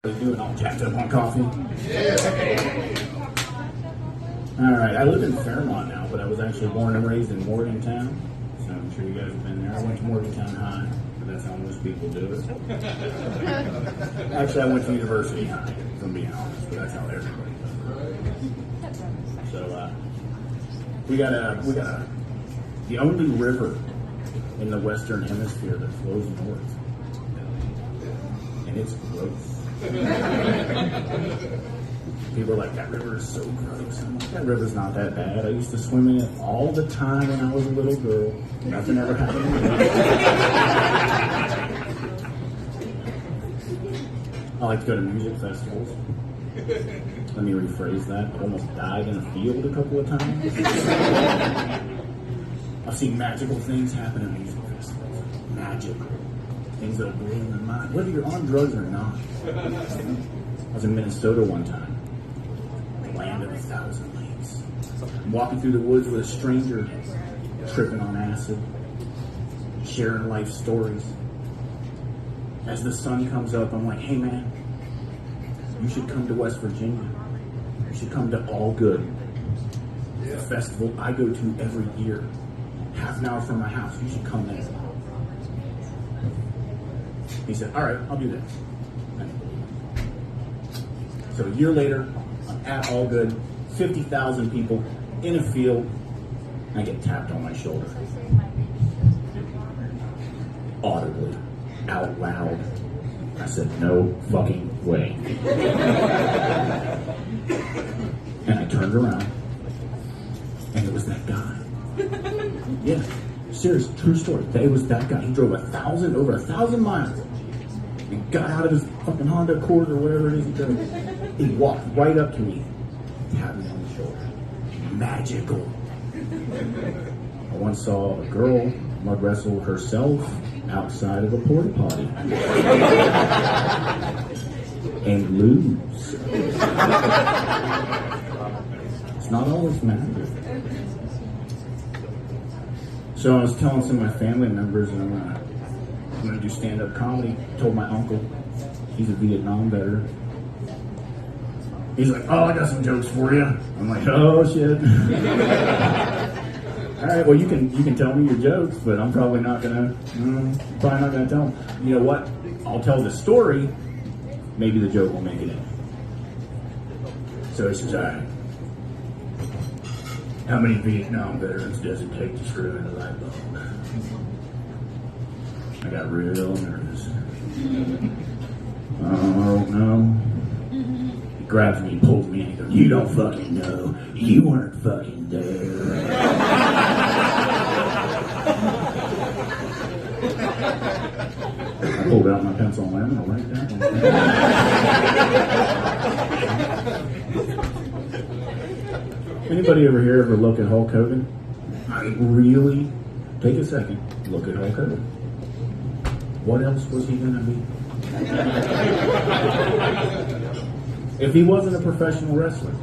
Doing all jacked up on coffee. Alright, I live in Fairmont now, but I was actually born and raised in Morgantown. So I'm sure you guys have been there. I went to Morgantown High, but that's how most people do it. Actually, I went to University High, if I'm being honest, but that's how everybody does it. So, we got the only river in the Western Hemisphere that flows north. And it's gross. People are like, that river is so gross. I'm like, that river's not that bad. I used to swim in it all the time when I was a little girl. Nothing ever happened to me. I like to go to music festivals. Let me rephrase that. I almost died in a field a couple of times. I've seen magical things happen at music festivals. Magical. Things that are blowing my mind, whether you're on drugs or not. I was in Minnesota one time, the land of 1,000 lakes. I'm walking through the woods with a stranger, tripping on acid, sharing life stories. As the sun comes up, I'm like, hey man, you should come to West Virginia. You should come to All Good, a festival I go to every year, half an hour from my house. You should come there. He said, all right, I'll do that. So a year later, I'm at All Good, 50,000 people in a field, and I get tapped on my shoulder. Audibly, out loud. I said, no fucking way. And I turned around, and it was that guy. Yeah, serious, true story. It was that guy. He drove over 1,000 miles. He got out of his fucking Honda Accord or whatever it is he drove. He walked right up to me, tapped me on the shoulder. Magical. I once saw a girl mud wrestle herself outside of a porta potty and lose. It's not always magic. So I was telling some of my family members, and I'm going to do stand-up comedy. Told my uncle, he's a Vietnam veteran. He's like, oh, I got some jokes for you. I'm like, oh shit. All right, well you can tell me your jokes, but I'm probably not gonna tell them. You know what? I'll tell the story. Maybe the joke will make it in. So he says, all right. How many Vietnam veterans does it take to screw in a light bulb? I got real nervous. Oh no. He grabs me, pulls me, and he goes, you don't fucking know. You weren't fucking there. I pulled out my pencil and lemon, I'll write that one. Anybody over here ever look at Hulk Hogan? I really take a second, look at Hulk Hogan. What else was he gonna be? If he wasn't a professional wrestler,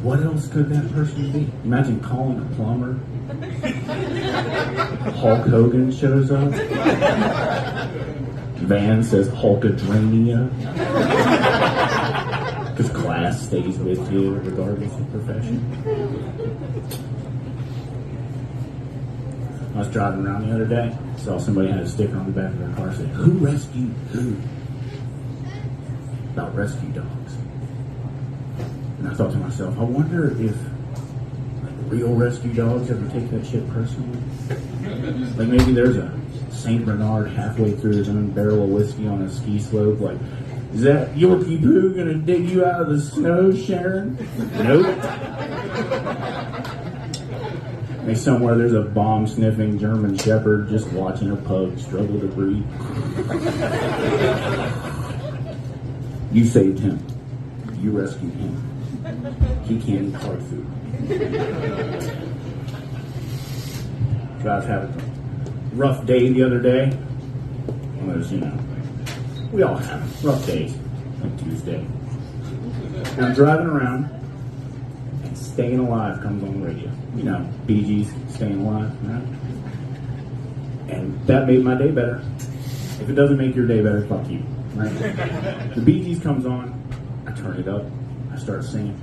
what else could that person be? Imagine calling a plumber. Hulk Hogan shows up. Van says Hulkadrania. Because class stays with you regardless of profession. I was driving around the other day, saw somebody had a sticker on the back of their car saying, who rescued who? About rescue dogs. And I thought to myself, I wonder if real rescue dogs ever take that shit personally. Like maybe there's a Saint Bernard halfway through his own barrel of whiskey on a ski slope, like, is that Yorkie Poo gonna dig you out of the snow, Sharon? Nope. Maybe somewhere there's a bomb-sniffing German Shepherd just watching a pug struggle to breathe. You saved him. You rescued him. He can't eat hard food. So I was having a rough day the other day. Well, as you know, we all have rough days, like Tuesday. And I'm driving around, and Staying Alive comes on the radio. You know, Bee Gees, Staying Alive, right? And that made my day better. If it doesn't make your day better, fuck you. Right? The Bee Gees comes on, I turn it up, I start singing.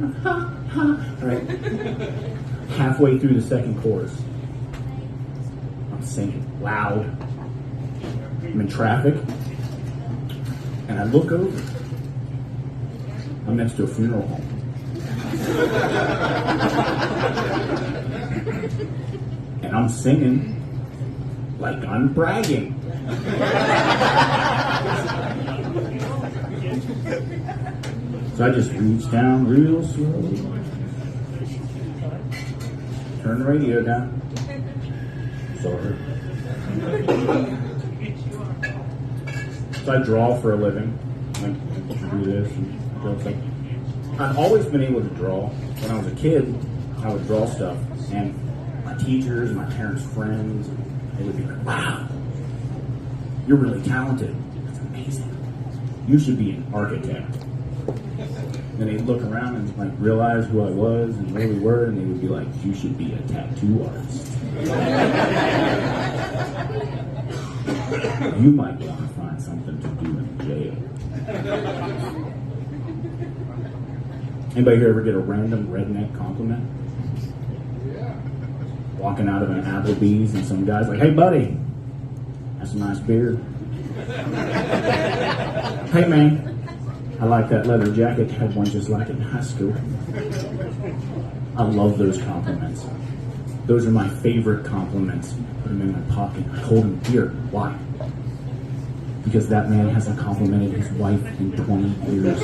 Right? Halfway through the second chorus, I'm singing loud. I'm in traffic, and I look over. I'm next to a funeral home. And I'm singing like I'm bragging. So I just reach down real slow, turn the radio down. Sorry. So I draw for a living. Like, do this and do stuff. I've always been able to draw. When I was a kid, I would draw stuff, and my teachers and my parents' friends, they would be like, "Wow, you're really talented. That's amazing. You should be an architect." Then they'd look around and like realize who I was and where we were, and they would be like, "You should be a tattoo artist. You might want to find something to do in jail." Anybody here ever get a random redneck compliment? Walking out of an Applebee's and some guy's like, "Hey buddy, that's a nice beard." "Hey man, I like that leather jacket. Had one just like it in high school." I love those compliments. Those are my favorite compliments. Put them in my pocket. I hold them here. Why? Because that man hasn't complimented his wife in 20 years.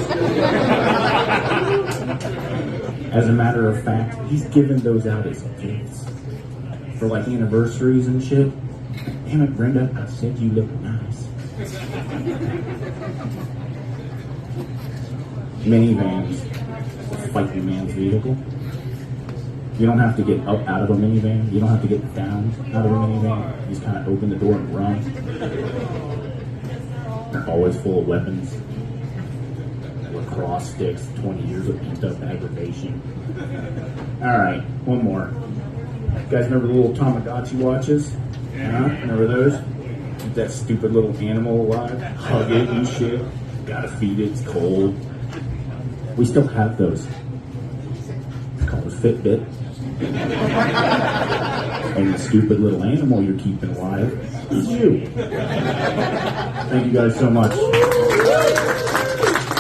As a matter of fact, he's given those out as gifts. For like anniversaries and shit. "Damn it, Brenda, I said you look nice." Minivans, fighting man's vehicle. You don't have to get up out of a minivan. You don't have to get down out of a minivan. You just kind of open the door and run. They're always full of weapons. Lacrosse sticks, 20 years of pent-up aggravation. All right, one more. You guys remember the little Tamagotchi watches? Huh? Remember those? Keep that stupid little animal alive. Hug it and shit. Gotta feed it, it's cold. We still have those. It's called a Fitbit. And the stupid little animal you're keeping alive is you. Thank you guys so much.